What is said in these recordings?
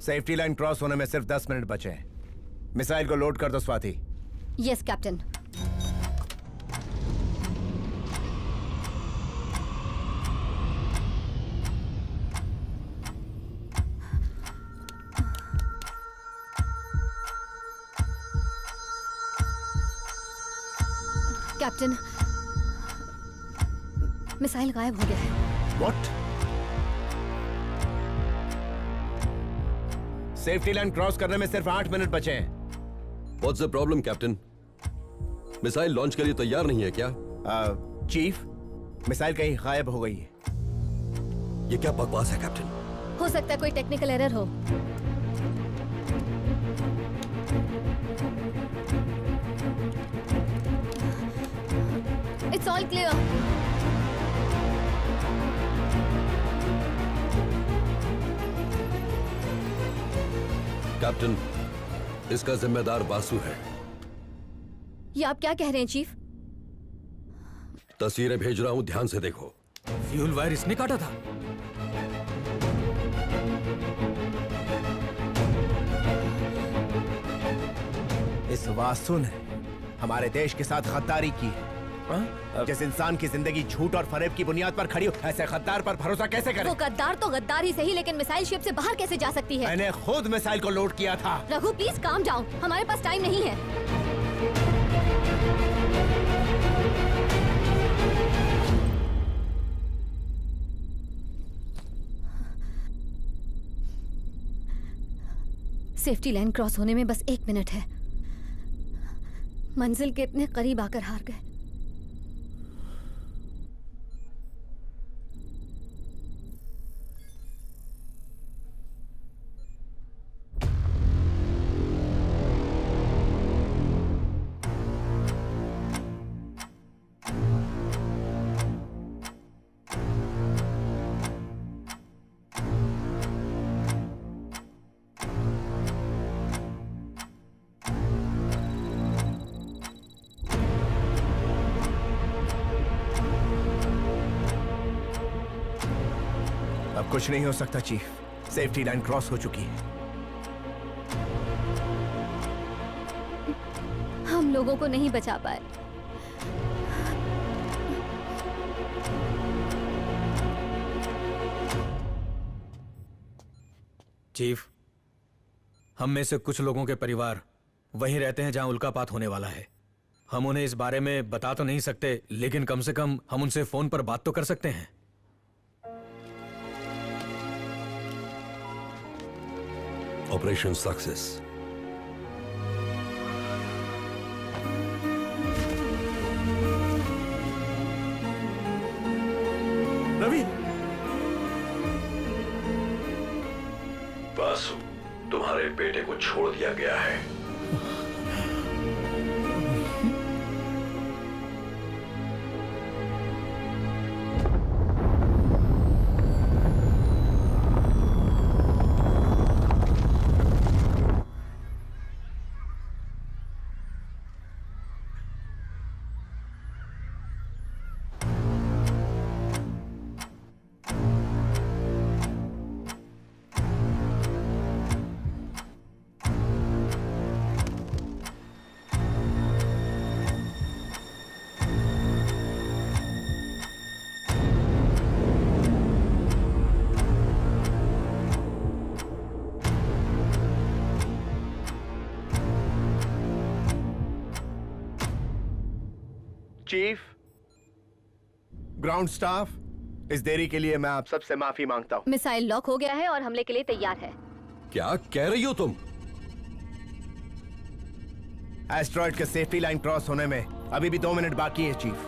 Safety line cross होने में सिर्फ 10 मिनट बचे हैं। मिसाइल को लोड कर दो Swati. Yes captain. Captain, missile गायब हो गया है। व्हाट? सेफ्टी लाइन क्रॉस करने में सिर्फ 8 मिनट बचे हैं। What's the problem, captain? Missile launch के लिए तैयार नहीं है क्या? चीफ, मिसाइल कहीं गायब हो गई है। ये क्या बकवास है कैप्टन? हो सकता है कोई टेक्निकल एरर हो। It's all clear. कैप्टन, इसका जिम्मेदार वासु है। ये आप क्या कह रहे हैं चीफ? तस्वीरें भेज रहा हूं, ध्यान से देखो। फ्यूल वायर इसने काटा था। इस वासु ने हमारे देश के साथ गद्दारी की है। जिस इंसान की जिंदगी झूठ और फरेब की बुनियाद पर खड़ी हो, ऐसे गद्दार पर भरोसा कैसे करें? वो गद्दार तो गद्दार ही सही, लेकिन मिसाइल शिप से बाहर कैसे जा सकती है? मैंने खुद मिसाइल को लोड किया था। रघु प्लीज काम डाउन, हमारे पास टाइम नहीं है। सेफ्टी लाइन क्रॉस होने में बस 1 मिनट है। मंजिल के इतने करीब आकर हार गए। अब कुछ नहीं हो सकता चीफ, सेफ्टी लाइन क्रॉस हो चुकी है। हम लोगों को नहीं बचा पाए। चीफ, हम में से कुछ लोगों के परिवार वहीं रहते हैं जहां उल्कापात होने वाला है। हम उन्हें इस बारे में बता तो नहीं सकते, लेकिन कम से कम हम उनसे फोन पर बात तो कर सकते हैं। Operation success. रवि, वासु, तुम्हारे बेटे को छोड़ दिया गया है। चीफ, ग्राउंड स्टाफ, इस देरी के लिए मैं आप सबसे माफी मांगता हूं। मिसाइल लॉक हो गया है और हमले के लिए तैयार है। क्या कह रही हो तुम? एस्ट्रॉइड के सेफ्टी लाइन क्रॉस होने में अभी भी 2 मिनट बाकी है चीफ।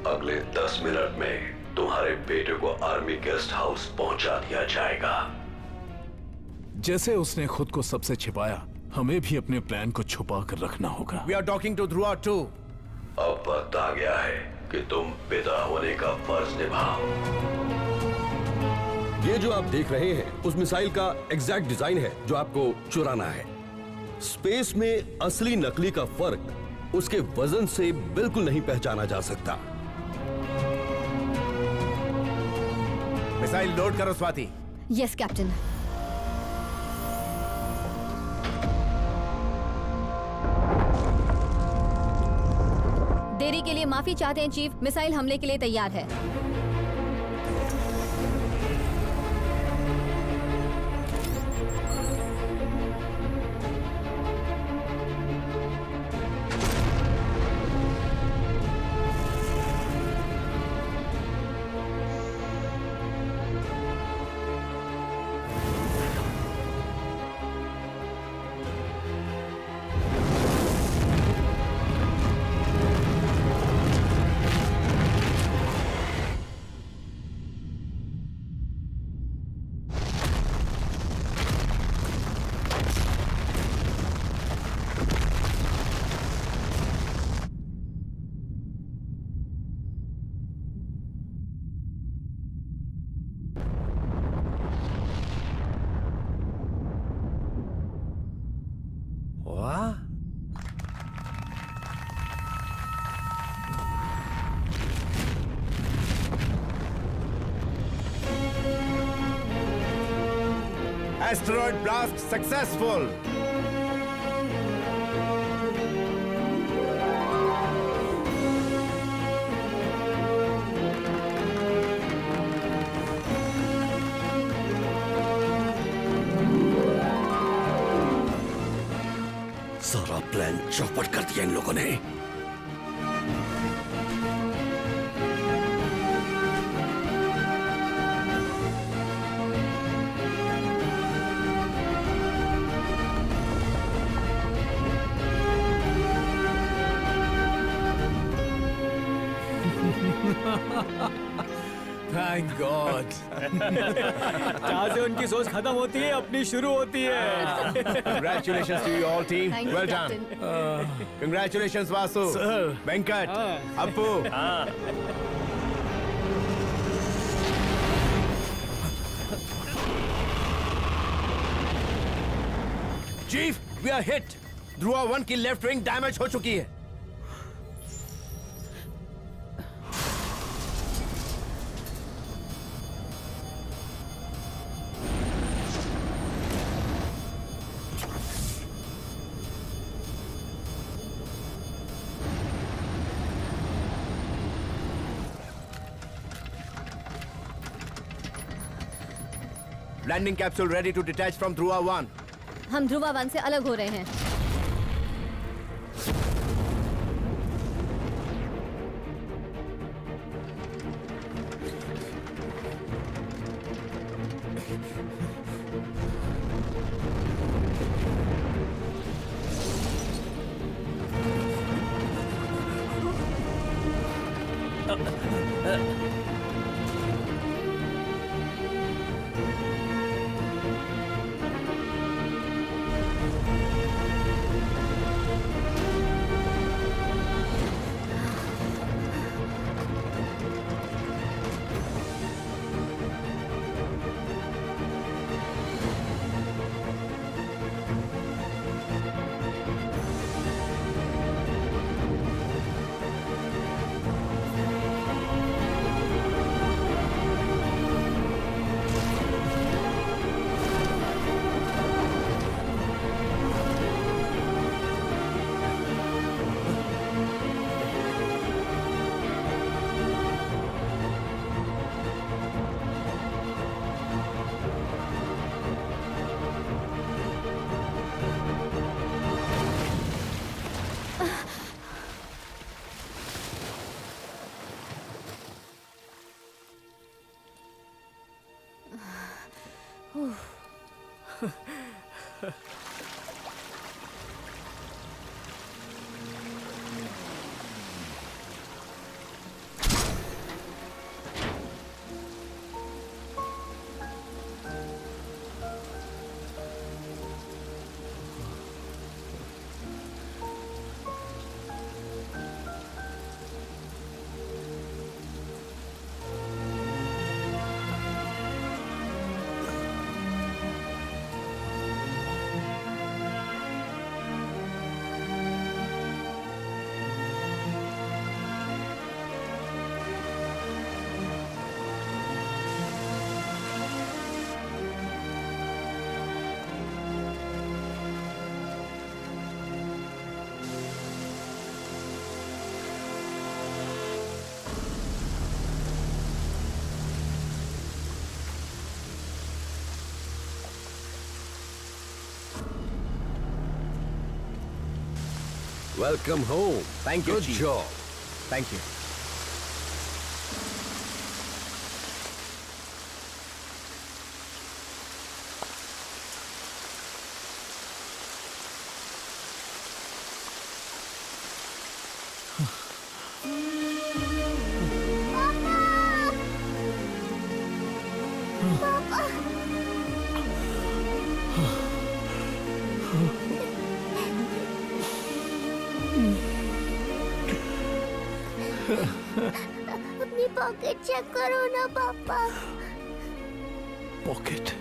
अगले 10 मिनट में तुम्हारे बेटे को आर्मी गेस्ट हाउस पहुंचा दिया जाएगा। जैसे उसने खुद को सबसे छिपाया, हमें भी अपने प्लान को छुपा कर रखना होगा। We are talking to Dhruva too. अब वक्त आ गया है कि तुम पिता होने का फर्ज निभाओ। ये जो आप देख रहे हैं उस मिसाइल का एग्जैक्ट डिजाइन है जो आपको चुराना है। स्पेस में असली नकली का फर्क उसके वजन से बिल्कुल नहीं पहचाना जा सकता। मिसाइल लोड करो स्वाति। Yes captain. देरी के लिए माफी चाहते हैं चीफ, मिसाइल हमले के लिए तैयार है। वाह, एस्टेरॉयड ब्लास्ट सक्सेसफुल। सारा प्लान चौपट कर दिया इन लोगों ने। Thank God. जहाँ से उनकी सोच खत्म होती है अपनी शुरू होती है। Congratulations to you all team. Thank you, Well done. Captain. Congratulations Vasu. Sir. Venkat. Appu. Chief, we are hit. Dhruva 1 की लेफ्ट विंग डैमेज हो चुकी है। Landing capsule ready to detach from Dhruva 1। हम ध्रुवा 1 से अलग हो रहे हैं। Welcome home. Thank you, good Chief. Job. Thank you. अपनी पॉकेट चेक करो ना पापा। Pocket.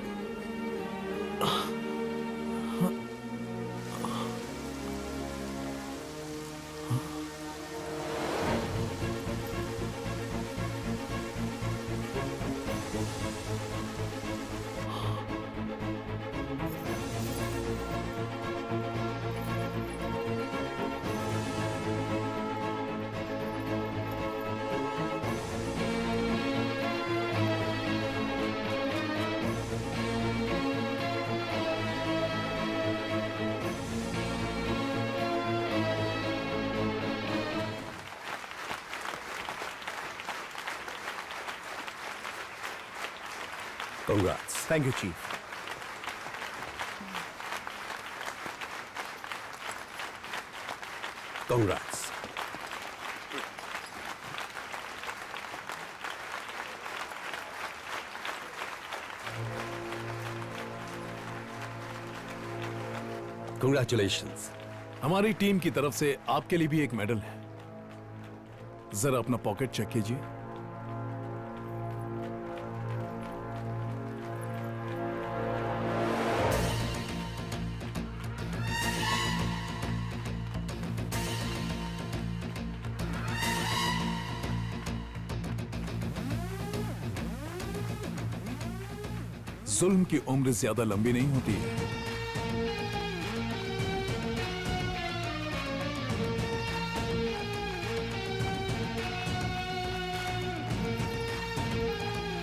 Congrats. Thank you chief. Congrats. Congratulations. हमारी टीम की तरफ से आपके लिए भी एक मेडल है। जरा अपना पॉकेट चेक कीजिए। जुल्म की उम्र ज्यादा लंबी नहीं होती है।